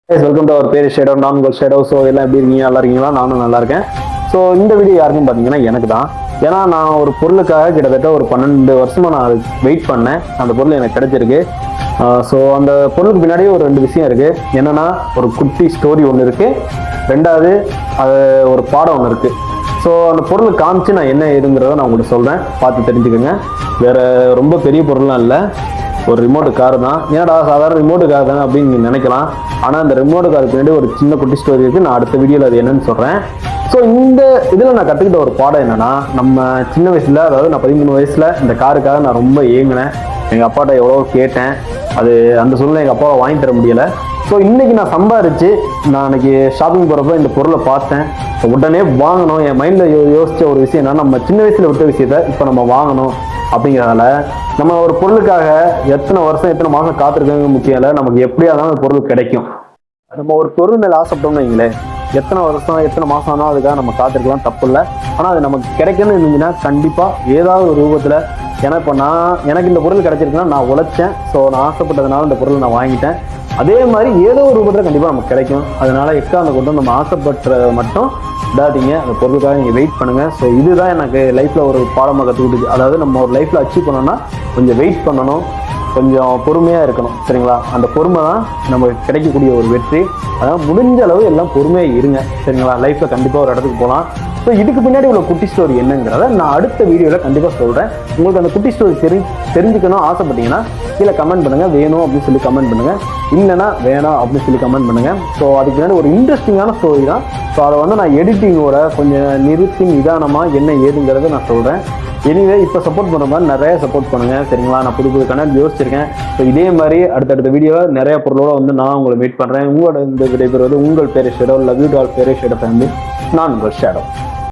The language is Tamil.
வெல்கம் டு அவர் பேர் ஷேடோ, நான் உங்கள் ஷேடோ. ஸோ எல்லாம் எப்படி இருக்கீங்க? நல்லா இருக்கீங்களா? நானும் நல்லா இருக்கேன். ஸோ இந்த வீடியோ யாருக்கும் பார்த்தீங்கன்னா எனக்கு தான். ஏன்னா நான் ஒரு பொருளுக்காக கிட்டத்தட்ட ஒரு 12 வருஷமா நான் வெயிட் பண்ணேன். அந்த பொருள் எனக்கு கிடைச்சிருக்கு. ஸோ அந்த பொருளுக்கு பின்னாடியே ஒரு 2 விஷயம் இருக்கு. என்னன்னா, ஒரு குட்டி ஸ்டோரி ஒன்று இருக்கு, ரெண்டாவது அது ஒரு பாடம் ஒன்று இருக்கு. ஸோ அந்த பொருள் காமிச்சு நான் என்ன ஏதுங்கிறத நான் உங்களுக்கு சொல்றேன், பார்த்து தெரிஞ்சுக்கோங்க. வேற ரொம்ப பெரிய பொருள்லாம் இல்லை, ஒரு ரிமோட் கார் தான். ஏன்னா சாதாரண ரிமோட் கார் தானே அப்படின்னு நீங்க நினைக்கலாம். ஆனால் அந்த ரிமோட் காருக்கு பின்னாடி ஒரு சின்ன குட்டி ஸ்டோரி இருக்கு. நான் அடுத்த வீடியோவில் அது என்னன்னு சொல்றேன். ஸோ இந்த இதில் நான் கற்றுக்கிட்ட ஒரு பாடம் என்னன்னா, நம்ம சின்ன வயசுல, அதாவது நான் 13 வயசுல இந்த காருக்காக நான் ரொம்ப ஏங்கினேன். எங்கள் அப்பாட்ட எவ்வளோ கேட்டேன். அது அந்த சூழ்நிலை எங்கள் அப்பாவை வாங்கி தர முடியலை. ஸோ இன்னைக்கு நான் சம்பாரிச்சு நான் அன்னைக்கு ஷாப்பிங் போகிறப்ப இந்த பொருளை பார்த்தேன். உடனே வாங்கணும். என் மைண்டில் யோசிச்ச ஒரு விஷயம் என்னன்னா, நம்ம சின்ன வயசுல விட்ட விஷயத்த இப்போ நம்ம வாங்கணும் அப்படிங்கிறதால, நம்ம ஒரு பொருளுக்காக எத்தனை வருஷம் எத்தனை மாதம் காத்திருக்கங்க முக்கியம் இல்லை, நமக்கு எப்படியா இருந்தாலும் பொருள் கிடைக்கும். நம்ம ஒரு பொருள் மேலே ஆசைப்பட்டோம்னு வைங்களேன், எத்தனை வருஷம் எத்தனை மாதம் ஆனாலும் அதுக்காக நம்ம காத்திருக்கலாம், தப்பு இல்லை. ஆனால் அது நமக்கு கிடைக்கணும்னு இருந்துச்சுன்னா கண்டிப்பாக ஏதாவது ஒரு ரூபத்தில், ஏன்னா இப்போ எனக்கு இந்த பொருள் கிடைச்சிருக்குன்னா நான் உழைச்சேன். ஸோ நான் ஆசைப்பட்டதுனால இந்த பொருளை நான் வாங்கிட்டேன். அதே மாதிரி ஏதோ ஒரு ரூபத்தில் கண்டிப்பாக நமக்கு கிடைக்கும். அதனால எக்காந்த கொண்டு நம்ம ஆசைப்பட்டதை மட்டும் இதாட்டிங்க, அந்த பொருளுக்காக நீங்கள் வெயிட் பண்ணுங்கள். ஸோ இதுதான் எனக்கு லைஃப்பில் ஒரு பாடமாக கற்றுக்கிட்டு. அதாவது நம்ம ஒரு லைஃப்பில் அச்சீவ் பண்ணோம்னா கொஞ்சம் வெயிட் பண்ணணும், கொஞ்சம் பொறுமையாக இருக்கணும். சரிங்களா? அந்த பொறுமை தான் நமக்கு கிடைக்கக்கூடிய ஒரு வெற்றி. அதாவது முடிஞ்ச அளவு எல்லாம் பொறுமையாக இருங்க. சரிங்களா? லைஃப்பில் கண்டிப்பாக ஒரு இடத்துக்கு போகலாம். ஸோ இதுக்கு பின்னாடி உள்ள குட்டி ஸ்டோரி என்னங்கிறத நான் அடுத்த வீடியோவில் கண்டிப்பாக சொல்கிறேன். உங்களுக்கு அந்த குட்டி ஸ்டோரி தெரிஞ்சுக்கணும் ஆசைப்பட்டீங்கன்னா கீழே கமெண்ட் பண்ணுங்கள், வேணும் அப்படின்னு சொல்லி கமெண்ட் பண்ணுங்கள், இல்லைனா வேணாம் அப்படின்னு சொல்லி கமெண்ட் பண்ணுங்கள். ஸோ அதுக்கு பின்னாடி ஒரு இன்ட்ரெஸ்டிங்கான ஸ்டோரி தான். ஸோ அதை நான் எடிட்டிங்கோட கொஞ்சம் நிறுத்தி நிதானமாக என்ன ஏதுங்கிறத நான் சொல்கிறேன். எனிவே இப்போ சப்போர்ட் பண்ணுற மாதிரி நிறைய சப்போர்ட் பண்ணுங்கள். சரிங்களா? நான் புது கனெக்ட் யோசிச்சிருக்கேன். ஸோ இதே மாதிரி அடுத்தடுத்த வீடியோவில் நிறைய பொருளோட நான் உங்களை மீட் பண்ணுறேன். உங்களோட இந்த விடைபெறுவது உங்கள் பேர் ஷேடோ. லவ் யூ ஆல் பேர் ஷேடோ ஃபேமிலி. நான் உங்கள் ஷேடோ.